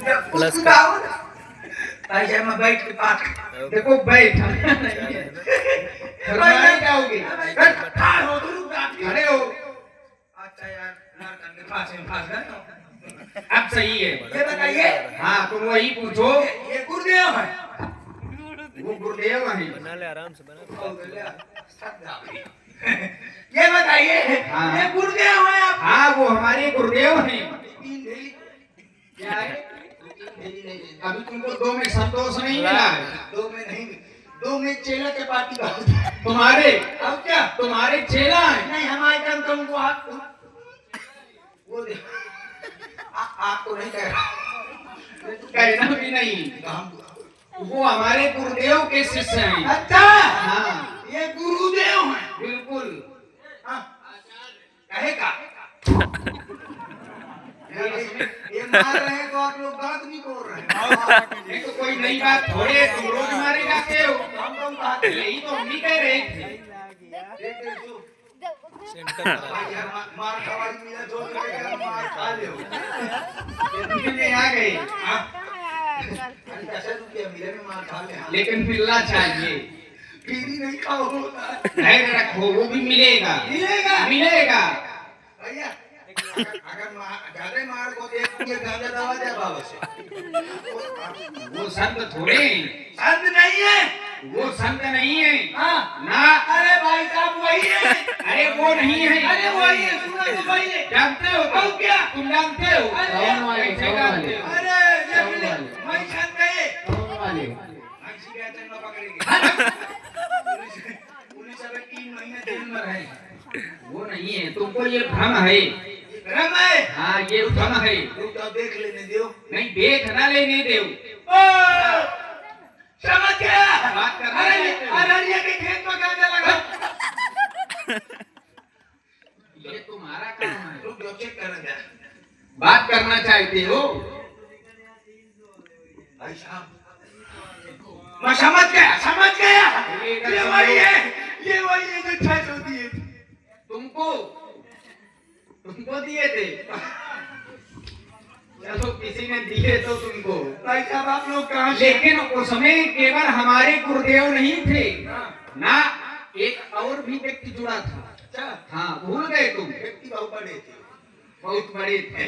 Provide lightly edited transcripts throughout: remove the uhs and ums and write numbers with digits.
Plus उसको आओ ना ऐसे में बैठ के पास देखो बैठ फरमाई जाओगे ठाड़ हो तो रुक जा खड़े हो अच्छा यार लड़कन के पास में फंस गए अब सही है ये बताइए हाँ तुम वही पूछो ये गुरुदेव है वो गुरुदेव है बना ले आराम से बना ये बताइए हाँ। ये गुरुदेव है आप हाँ वो हमारे गुरुदेव हैं क्या है अभी तुमको दो में संतोष नहीं मिला है दो में नहीं दो में चेला के पार्टी का तुम्हारे अब क्या तुम्हारे चेला है नहीं हमारे कम तुमको आप वो आपको नहीं कह रहा कहना भी नहीं वो हमारे गुरुदेव के शिष्य हैं अच्छा हाँ ये गुरुदेव हैं बिल्कुल हाँ कहे का ये मार रहे हैं तो आप लोग गलत नहीं बोल रहे हैं ये तो कोई नई बात थोड़े तुम रोज मारे जाते हो हम कौन कहते हैं यही तो हम नहीं कह रहे थे देख जो सेंटर करा भाई यार मार खवाई मिला जो करेगा मार खा ले ये में आ गए अरे कैसे रुपया मिले में मार खा ले लेकिन मिलना चाहिए पीरी नहीं खाओ धैर्य रखो वो भी मिलेगा मिलेगा मिलेगा भैया अगर ज्यादा मार को देख ये गांजा दवा दे बाबा से वो संत थोड़े हैं। संत नहीं है वो संत नहीं है हाँ ना अरे भाई साहब वही है अरे वो नहीं है अरे वही है सुना तो वही है जानते हो कहूं क्या तुम जानते हो अरे कैसे जानते हो अरे ये मिले मैं संत है ऐसी क्या चंगा पकड़ेंगे पुलिस अबे 3 महीने जेल में रहे वो नहीं है तुमको ये भ्रम है भ्रम है हाँ ये भ्रम है रुक जाओ देख लेने दो नहीं देख ना लेने दो ओ समझ गया बात करना अरे चाहते हो। अररिया के खेत में गांजा लगा ये तुम्हारा काम है रुक जाओ चेक करना जा बात करना चाहते हो भाई साहब मैं समझ गया ये वही है जो 600 दिए थे तुमको दिए थे चलो किसी ने दिए तो तुमको भाई साहब आप लोग कहाँ से लेकिन उसमें केवल हमारे गुरुदेव नहीं थे ना एक और भी व्यक्ति जुड़ा था अच्छा हाँ भूल गए तुम व्यक्ति बहुत बड़े थे बहुत बड़े थे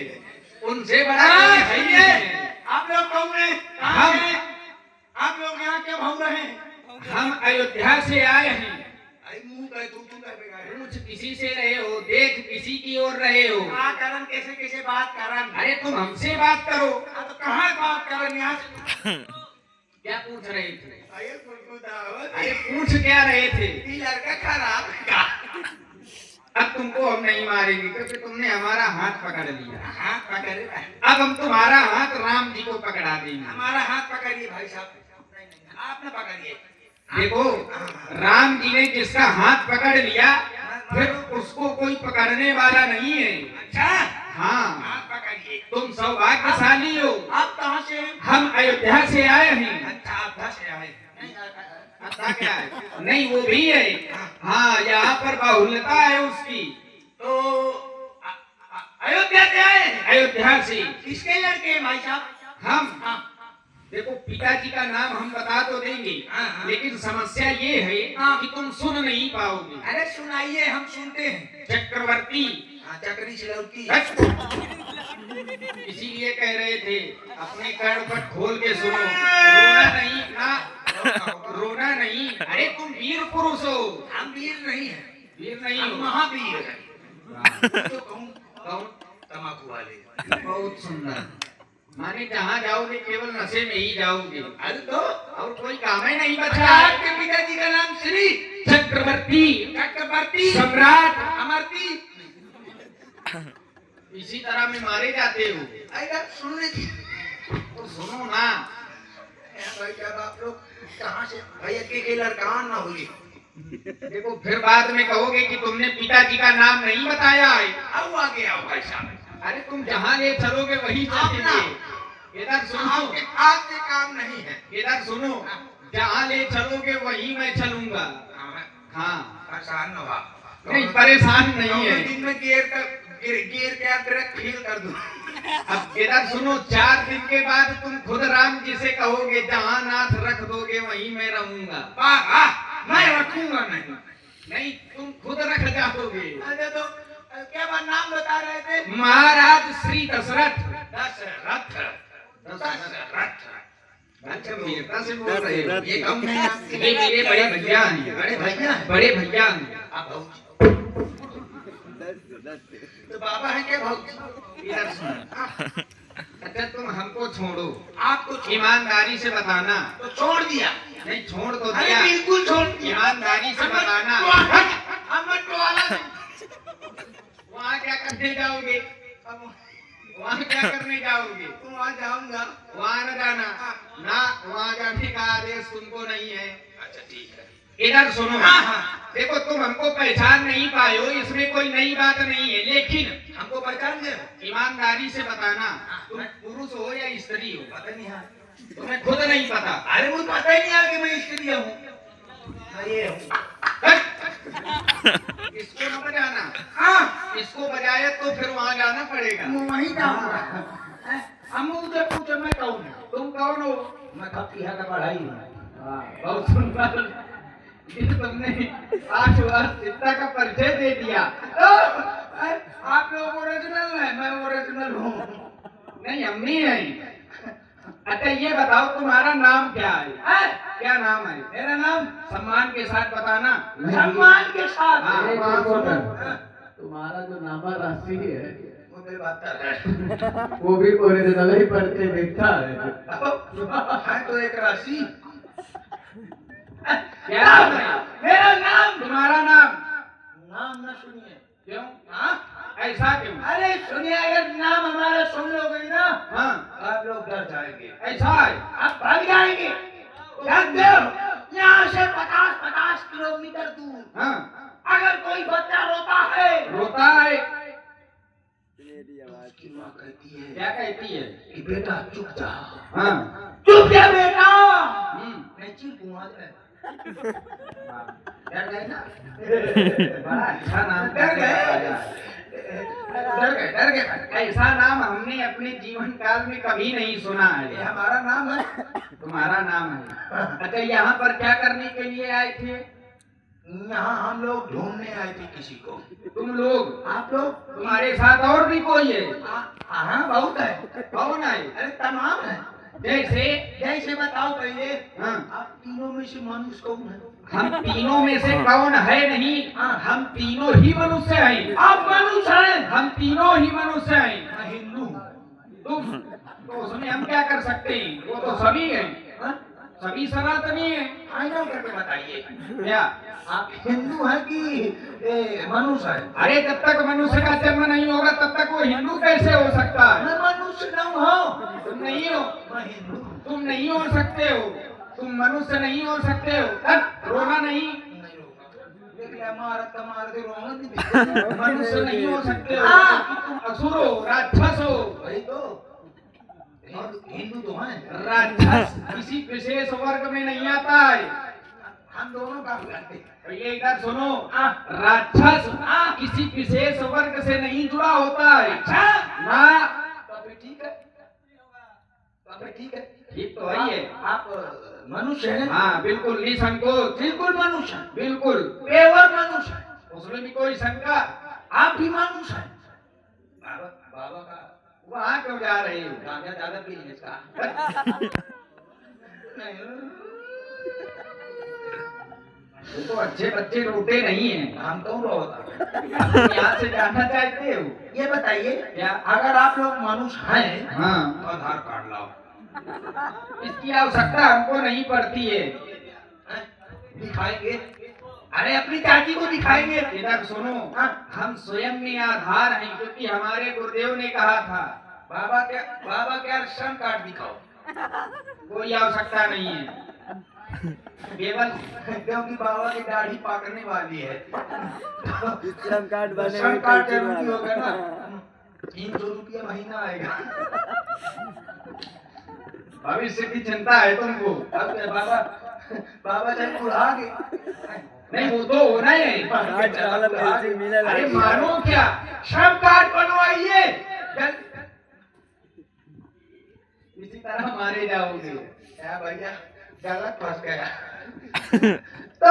उनसे बड़ा कोई है ही नहीं। आप लोग कौन हैं कहाँ से आप लोग यहाँ क्यों घूम रहे हैं हम अयोध्या से आए हैं अरे मुंह कहे तू कहे बेकार पूछ किसी से रहे हो देख किसी की ओर रहे हो करन कैसे बात करन अरे तुम हमसे बात करो हाँ तो कहाँ बात करन यहाँ से क्या पूछ रहे थे अरे कुलकुदावत अरे पूछ क्या रहे थे ये लड़का खराब है का अब तुमको हम नहीं मारेंगे क्योंकि तुमने हमारा हाथ पकड़ लिया हाथ पकड़े अब हम तुम्हारा हाथ राम जी को पकड़ा देंगे हमारा हाथ पकड़िए भाई साहब आप न पकड़िए देखो राम जी ने जिसका हाथ पकड़ लिया फिर उसको कोई पकड़ने वाला नहीं है अच्छा हाँ हाथ पकड़िए तुम सौभाग्यशाली हो आप कहाँ से हैं हम अयोध्या से आए हैं अच्छा आप कहाँ से आए अच्छा क्या है नहीं वो भी है हाँ यहाँ पर बाहुल्यता है उसकी तो अयोध्या से आए अयोध्या से किसके लड़के हैं भाई साहब हम हाँ देखो पिताजी का नाम हम बता तो देंगे हाँ। लेकिन समस्या ये है हाँ। कि तुम सुन नहीं पाओगे अरे सुनाइए हम सुनते हैं चक्रवर्ती चक्री से लौकी इसीलिए कह रहे थे अपने कर्णपट खोल के सुनो रोना नहीं ना रोना नहीं अरे तुम वीर पुरुष हो हम वीर नहीं है वीर नहीं हम हो महावीर हैं तो कहूँ कौन तम्बाकू वाले बहुत सुंदर माने जहाँ जाओगे केवल नशे में ही जाओगे अरे तो और कोई काम ही नहीं बचा आपके पिताजी का नाम श्री चक्रवर्ती सम्राट अमरती इसी तरह में मारे जाते हो अरे सुनने तो सुनो ना भाई साहब आप लोग कहाँ से भैया के लड़का ना होगी देखो फिर बाद में कहोगे कि तुमने पिताजी का नाम नहीं बताया है अब आगे आओ भाई साहब अरे तुम जहाँ ले चलोगे वही चलेंगे इधर सुनो आपके काम नहीं है इधर सुनो जहाँ ले चलोगे वही मैं चलूंगा हाँ परेशान न हुआ नहीं परेशान नहीं है दिन में गिर के आप मेरा खेल कर दूं अब इधर सुनो, 4 दिन के बाद तुम खुद राम जी से कहोगे जहाँ नाथ रख दोगे वहीं मैं रहूंगा। मैं रखूंगा नहीं। नहीं, तुम खुद रख जाओगे। अरे तो क्या बात नाम बता रहे थे? महाराज श्री दशरथ। दशरथ। दशरथ। अच्छा वीरता से बोल रहे हो? ये कौन है आपके? ये मेरे बड़े भैया हैं। बड़े भैया हैं? बड़े भैया हैं। आप भाऊ तो बाबा है क्या भाऊ? इधर सुनो। अच्छा तुम हमको छोड़ो, आपको ईमानदारी से बताना। तो छोड़ दिया? नहीं छोड़ तो अरे दिया, बिल्कुल छोड़ दिया। ईमानदारी से बताना। अमन तो वाला वहाँ क्या करने जाओगे? वहाँ क्या करने जाओगे? वहाँ जाऊंगा। वहाँ न जाना ना, वहाँ जाने का आदेश तुमको नहीं है। अच्छा ठीक है। इधर सुनो। हाँ। देखो तुम हमको पहचान नहीं पाए हो, इसमें कोई नई बात नहीं है, लेकिन हमको पहचान गए? ईमानदारी से बताना, तुम पुरुष हो या स्त्री हो? पता नहीं है। तुम्हें खुद नहीं पता? अरे मुझे पता ही नहीं है कि मैं स्त्री हूँ। मैं ये हूँ। इसको न बजाना। हाँ। इसको बजाए तो फिर वहाँ जाना पड़ेगा। मैं वहीं जाऊंगा। हम मुझे पूछो मैं कौन हूँ? तुम कौन हो? मैं खपीहा का पढ़ाई हूँ। बहुत सुंदर। ये तुमने 8 वर्ष पिता का परिचय दे दिया। आप लोग ओरिजिनल है, मैं ओरिजिनल हूँ। नहीं हम नहीं है। अच्छा ये बताओ तुम्हारा नाम क्या है? क्या नाम है? मेरा नाम सम्मान के साथ बताना। सम्मान के साथ। हाँ, तुम्हारा जो नामा राशि है वो मेरी बात कर रहा है। वो भी ओरिजिनल ही परिचय देता है। है तो एक राशि। क्या नाम है? मेरा नाम। तुम्हारा नाम? नाम न सुनिए। क्यों? हाँ? ऐसा क्यों? अरे सुनिए, अगर नाम हमारा सुन लोगे ना, हाँ आप लोग डर जाएंगे। ऐसा है। आप भाग जाएंगे। जानते हो, यहाँ से 50-50 किलोमीटर दूर हाँ अगर कोई बच्चा रोता है, रोता है, उसकी माँ कहती है क्या कहती है? कि बेटा चुप जा। हाँ चुप जा बेटा। नहीं चुप हुआ जाए। डर गए ना? बड़ा अच्छा नाम। डर गए? डर गए। ऐसा नाम हमने अपने जीवन काल में कभी नहीं सुना ये है। हमारा नाम है। तुम्हारा नाम है। अच्छा यहाँ पर क्या करने के लिए आए थे? यहाँ हम लोग ढूंढने आए थे किसी को। तुम लोग? आप लोग? तुम्हारे साथ और भी कोई है? हाँ बहुत है। कौन है? अरे तमाम है। जैसे? जैसे बताओ पहले। हाँ आप तीनों में से मनुष्य कौन है? हम तीनों में से कौन है नहीं, हम तीनों ही मनुष्य हैं। आप मनुष्य हैं? हम तीनों ही मनुष्य हैं। मैं हिंदू हूँ। तुम तो उसमें हम क्या कर सकते हैं? वो तो सभी हैं, सभी सनातनी हैं। फाइनल करके बताइए, क्या आप हिंदू हैं कि मनुष्य हैं? अरे जब तक मनुष्य का जन्म नहीं होगा तब तक वो हिंदू कैसे हो सकता है? मैं मनुष्य न हूँ। तुम नहीं हो। मैं हिंदू हूँ। तुम नहीं हो सकते हो, तुम मनुष्य नहीं हो सकते हो। रोना नहीं, नहीं रोगा। देख लिया, मारत का मार दे, रोना नहीं। मनुष्य नहीं हो सकते हो। हाँ। तुम असुर हो, राक्षस हो। वही तो हिंदू तो हैं। राक्षस किसी विशेष वर्ग में नहीं आता है। हम दोनों काम करते हैं। तो ये इधर सुनो, राक्षस किसी विशेष वर्ग से नहीं जुड़ा होता है। ना तब भी ठीक है। तब भी ठीक है। ठीक तो है ये। आप मनुष्य हैं? हाँ बिल्कुल निसंकोच, बिल्कुल मनुष्य हैं। बिल्कुल पेवर मनुष्य हैं। उसमें भी कोई शंका? आप भी मनुष्य हैं। बाबा का वहाँ क्यों जा रहे हो? गांजा ज्यादा पी लेंगे इसका। वो तो अच्छे बच्चे रोते नहीं हैं। हम कौन रोता? तुम यहाँ से जाना चाहते हो? ये बताइए, क्या? अगर आप लोग मनुष्य हैं हाँ तो आधार कार्ड लाओ। इसकी आवश्यकता हमको नहीं पड़ती है। दिखाएंगे? अरे अपनी चाची को दिखाएंगे। इधर सुनो, हम स्वयं में आधार हैं, क्योंकि हमारे गुरुदेव ने कहा था बाबा क्या श्रम कार्ड दिखाओ। कोई आवश्यकता नहीं है, केवल क्योंकि बाबा की दाढ़ी पाकने वाली है। श्रम कार्ड बने श्रम कार्ड जरूरी होगा ना। 300 रुपया महीना आएगा। भविष्य की चिंता है तुमको। अब बाबा जब बुढ़ा गए। नहीं वो तो होना ही है। कार्ड वाला पेंसिल मिला अरे मानो क्या, श्रम कार्ड बनवाइए। इसी तरह मारे जाओगे। क्या भैया गलत फंस गया तो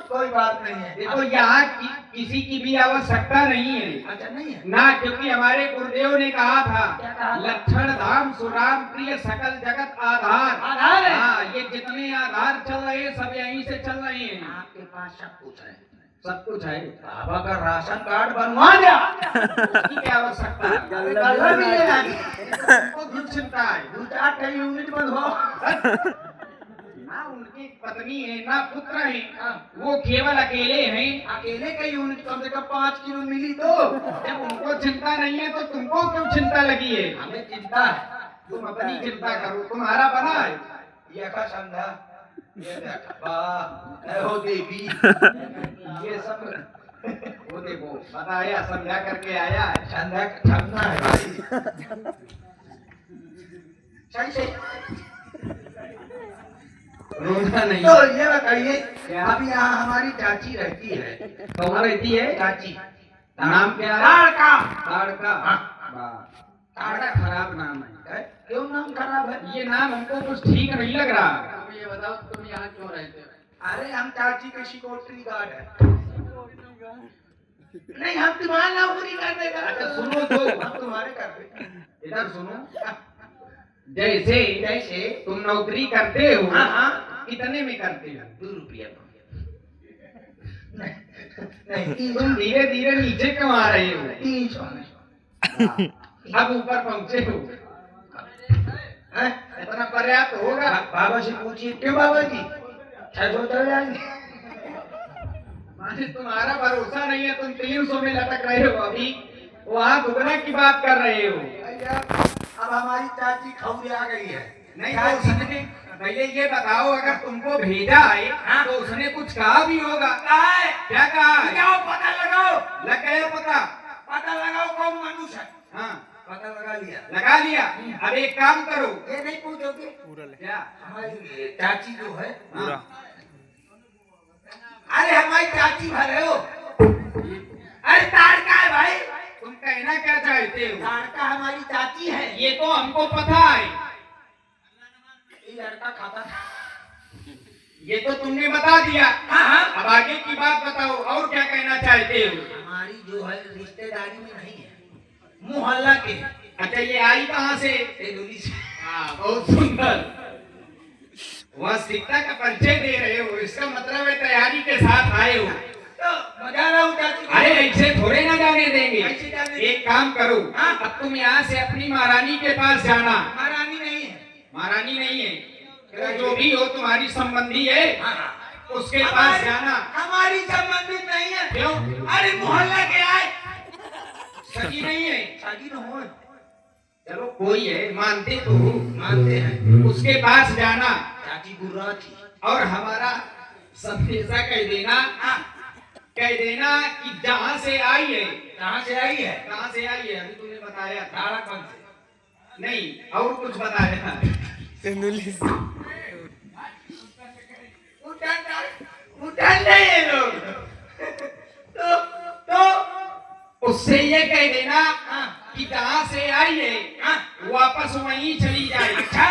कोई बात नहीं है। देखो यहाँ किसी की भी आवश्यकता नहीं है। अच्छा नहीं है ना, क्योंकि हमारे गुरुदेव ने कहा था क्या कहा था? लक्षण धाम सुराम प्रिय सकल जगत आधार। आधार है। हाँ, ये जितने आधार चल रहे हैं सब यहीं से चल रहे हैं। आपके पास सब कुछ है। सब कुछ है। बाबा का राशन कार्ड बनवा दिया उसकी क्या आवश्यकता है? गल्ला भी ले आए। उनको क्यों चिंता है? 2-4 कई यूनिट बनवाओ। ना उनकी पत्नी है ना पुत्र है, वो केवल अकेले हैं। अकेले का यूनिट कम से कम 5 किलो मिली तो। जब उनको चिंता नहीं है तो तुमको क्यों चिंता लगी है? हमें चिंता है। तुम अपनी चिंता करो, तुम्हारा बना है। ये का समझा ये देख वाह ऐ हो देवी ये सब वो देखो बताया, समझा करके आया है। संध्या छपना है भाई। सही से रोना नहीं। तो ये बताइए क्या? अभी यहाँ हमारी चाची रहती है। कहाँ रहती है? चाची नाम क्या है? ताड़का। ताड़का। हाँ। ताड़ा खराब नाम है। क्यों नाम खराब है? ये नाम हमको कुछ ठीक नहीं लग रहा। तुम ये बताओ तुम यहाँ क्यों रहते हो? अरे हम चाची के सिक्योरिटी गार्ड है। नहीं हम तुम्हारा नौकरी करने का। अच्छा सुनो तो, हम तुम्हारे करते। इधर सुनो। जैसे जैसे तुम नौकरी करते हो, हाँ हाँ कितने में करते हो? 2 रुपया नहीं तुम धीरे धीरे नीचे क्यों आ रहे हो? 300 में। अब ऊपर पहुंचे हो, हैं? इतना पर्याप्त होगा। बाबा से पूछिए क्यों बाबा जी 600 चल जाएंगे। माने तुम्हारा भरोसा नहीं है, तुम 300 में लटक रहे हो। अभी वहाँ दुगना की बात कर रहे हो। भैया अब हमारी चाची खौरी आ गई है। नहीं तो उसने पहले ये बताओ, अगर तुमको भेजा है तो उसने कुछ कहा भी होगा। क्या कहा है? जाओ पता लगाओ। लग गया पता? पता लगाओ कौन मनुष्य है। हाँ, पता लगा लिया। लगा लिया। अब एक काम करो। ये नहीं पूछोगे क्या? हमारी चाची जो है। हाँ। अरे हमारी चाची भरे हो। अरे ताड़का है भाई। तुम कहना क्या चाहते हो? ताड़का हमारी चाची है। ये तो हमको पता है, ये लड़का खाता था। ये तो तुमने बता दिया। हाँ हाँ अब आगे की बात बताओ, और क्या कहना चाहते हो? हमारी जो है रिश्तेदारी में नहीं है, मोहल्ला के। अच्छा, ये आई कहाँ से? तेंदुली से। हाँ, बहुत सुंदर। वह शिक्षा का परिचय दे रहे हो, इसका मतलब है तैयारी के साथ आए हो। तो मजा रहा हूँ चाची। अरे ऐसे थोड़े ना जाने देंगे। ऐसे जाने देंगे। एक काम करो, हाँ? अब तुम यहाँ से अपनी महारानी के पास जाना। महारानी नहीं है। महारानी नहीं है तो जो भी हो तुम्हारी संबंधी है, हाँ, हाँ। उसके पास जाना। हमारी संबंधित नहीं है। क्यों? अरे मोहल्ला के आए। सगी नहीं है? शादी न हो। चलो कोई है, मानते तो हो। मानते हैं। उसके पास जाना चाची गुर्रा थी। और हमारा संदेशा कह देना। कह देना कि जहाँ से आई है। कहाँ से आई है? कहाँ से आई है? अभी तूने बताया था। ताड़कपन से। नहीं, और कुछ बताया। उठन नहीं लोग। तो उससे ये कह देना कि जहाँ से आई है वापस वहीं चली जाए। अच्छा।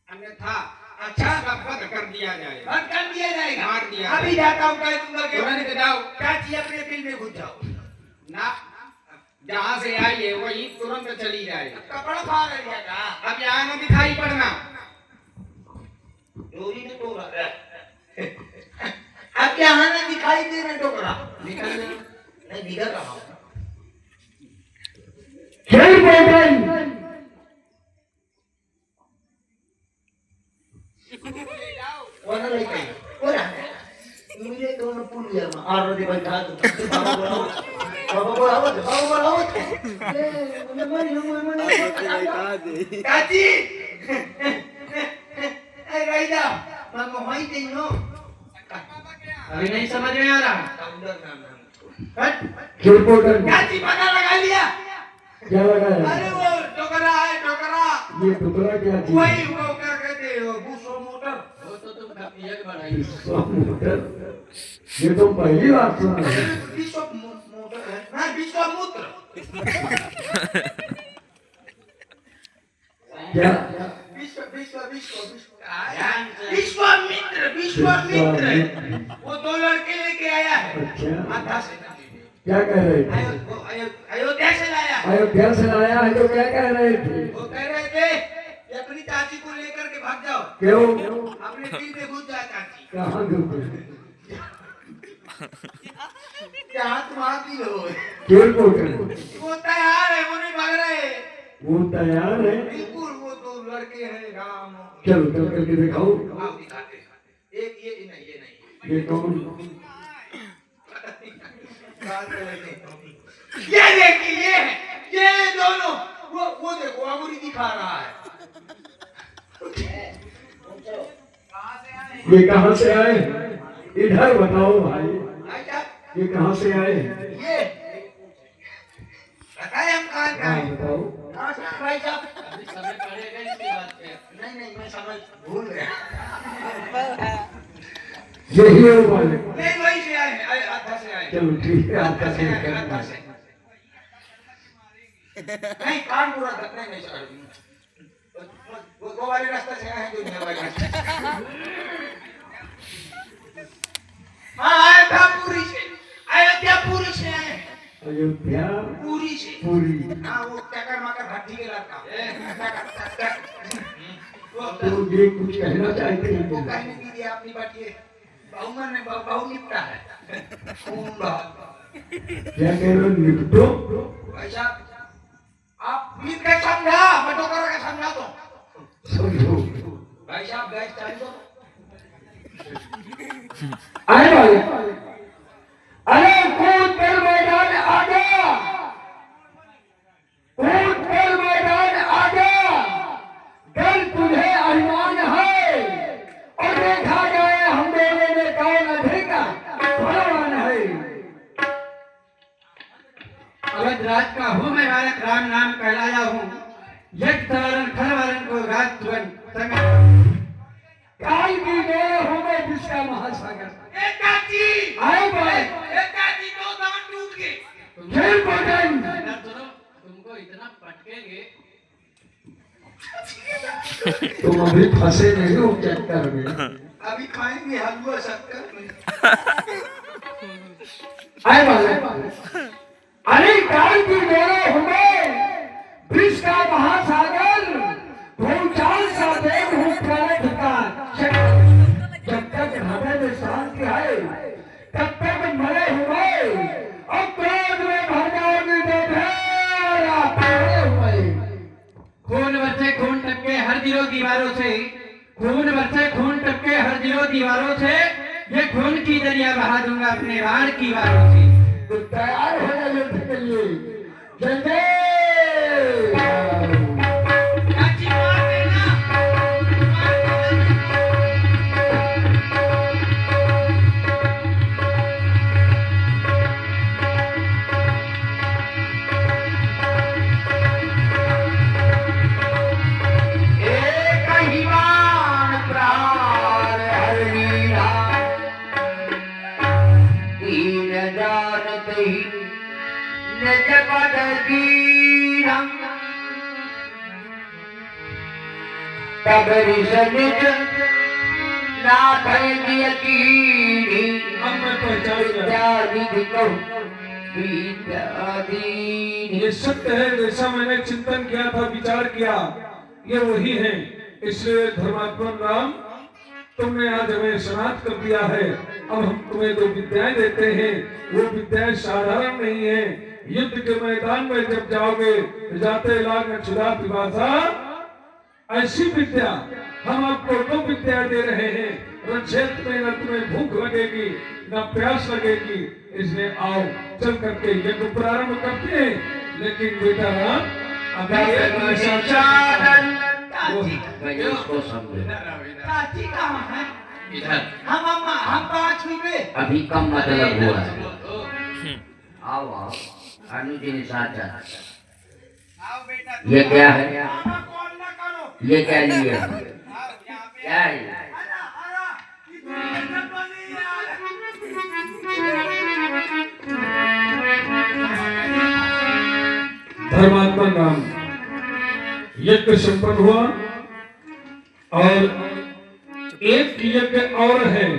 अन्यथा अच्छा का वध कर दिया जाए। बंद कर दिया जाएगा। मार दिया अभी जाता हूँ कह दूंगा कि तुरंत जाओ। चाची अपने बिल में घुस जाओ। ना, जहाँ से आई है वहीं तुरंत चली जाए। कपड़ा फाड़ लिया। अब यहाँ न दिखाई पड़ना। चोरी ने तोड़ा। अब यहाँ ना दिखाई दे रहे टोकरा। निकल जाओ। नहीं निकल रहा हूँ। वाला लेके आई। और मुझे तो न पुल यार में आर दे बैठा दो। बाबा बोलाओ। चाची ए राइदा मैं मोहाई दे नो। अभी नहीं समझ में आ रहा। काउंटर नाम रिपोर्टर चाची पता लगा लिया। क्या लगा अरे वो टोकरा है टोकरा। ये टुकड़ा क्या चीज वही वो क्या कहते हो बूसो मोटर। वो तो तुम एक बनाई। ये तुम पहली बार सुन रहे हो। विश्व मोटर है ना विश्व मूत्र। क्या विश्व विश्व विश्व ध्यान से। विश्वामित्र विश्वामित्र वो दो लड़के लेके आया है अच्छा माता से क्या कह रहे थे अयोध्या से लाया है। अयोध्या से लाया है तो क्या कह रहे थे वो कह रहे थे कि अपनी चाची को लेकर के भाग जाओ क्यों अपने दिल में घुस जाए चाची कहाँ गए जहाँ तुम्हारा दिल हो चिरपोटल वो तैयार है वो नहीं भाग रहे वो तैयार है बिल्कुल वो दो लड़के हैं राम चलो चल करके दिखाओ आओ दिखाते हैं। एक ये नहीं ये कौन ये देखिए ये है ये दोनों वो देखो अंगूरी दिखा रहा है ये कहाँ से आए इधर बताओ भाई अच्छा ये कहाँ से आए ये बताए हम कहाँ का हाँ है बताओ कहाँ से आए भाई साहब अभी समय पड़ेगा इसकी बात पे। नहीं नहीं मैं समझ भूल गया यही है वो वाले नहीं वही से आए हैं आधा से आए चलो ठीक है आधा आपका से सही आए आधा कर से नहीं काम पूरा करना नहीं सर वो वाले रास्ते से आए हैं जो नया वाले रास्ते हाँ अयोध्यापुरी से अयोध्यापुरी से आए हैं अयोध्या पूरी से पूरी हाँ वो टकर मकर भट्टी के लड़का तो ये कुछ कहना चाहते वो हैं कहने के लिए अपनी बात बहुमन में बहु निपटा है क्या कह रहे हो निपटो ऐसा आप मिल के समझा बटो करो के समझा दो समझो भाई साहब गैस चालू दो आए वाले अरे कूद कर मैदान आ गया कूद कर मैदान आ गया कल तुझे अभिमान है और देखा जाए हम दोनों में कौन अधिक बलवान है अवध राज का हूँ मैं बालक राम नाम कहलाया हूँ यज्ञ तवरण खलवरण को रात तुवन काल की दोनों हो गए जिसका महासागर एकाची आए वाले एकाची दो दांत टूट गए खेल पटन सुनो तुमको इतना पटकेंगे तुम अभी फंसे नहीं हो चक्कर में अभी खाएंगे हलवा शक्कर में आए वाले अरे काल की दोनों हो गए विश्व का महासागर भूचाल सा देव हूँ प्रणत का जब तक हृदय में शांति है तब तक मरे हुए और क्रोध में भर जाओगे तो ढेरा पड़े हुए खून बरसे खून टपके हर दिलों दीवारों से खून बरसे खून टपके हर दिलों दीवारों से ये खून की दरिया बहा दूंगा अपने बाण की वारों से तो तैयार हो जाए युद्ध के लिए जय जय चाची मार देना एक ही बाण प्राण हरिणा दीन जानत ही निज पद कीरं तब ऋष निज नाथ यकीनी विद्यादि कहु विद्यादि ये सत्य है जैसा मैंने चिंतन किया था विचार किया ये वही है इसलिए धर्मात्मा राम तुमने आज हमें शनाख्त कर दिया है अब हम तुम्हें जो विद्याएं देते हैं वो विद्याएं साधारण नहीं है युद्ध के मैदान में जब जाओगे तो जाते लाग छुड़ा पिपासा ऐसी विद्या हम आपको दो विद्या दे रहे हैं क्षेत्र में न तुम्हें भूख लगेगी न प्यास लगेगी इसलिए आओ चल करके यज्ञ प्रारंभ करते हैं लेकिन बेटा राम अभी एक निशाचर इसको समझे चाची कहाँ है इधर हम 5 रुपए अभी कम मतलब हुआ है आओ आओ अनुजी निशाचर आओ बेटा ये क्या है खाना कौन ना करो ये क्या लिए आओ यहाँ पे क्या है ये? आजा आजा इतनी बनी यार धर्मात्मा राम यज्ञ संपन्न हुआ और एक यज्ञ और है।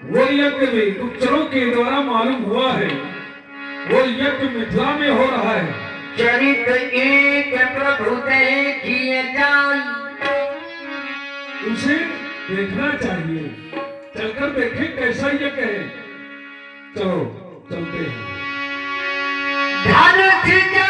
वो यज्ञ भी गुप्तचरों के द्वारा मालूम हुआ है। वो यज्ञ मिथिला में हो रहा है। चरित एक प्रभु ते किए जाई, उसे देखना चाहिए, चलकर देखें कैसा यज्ञ है। चलो चलते हैं। धनुष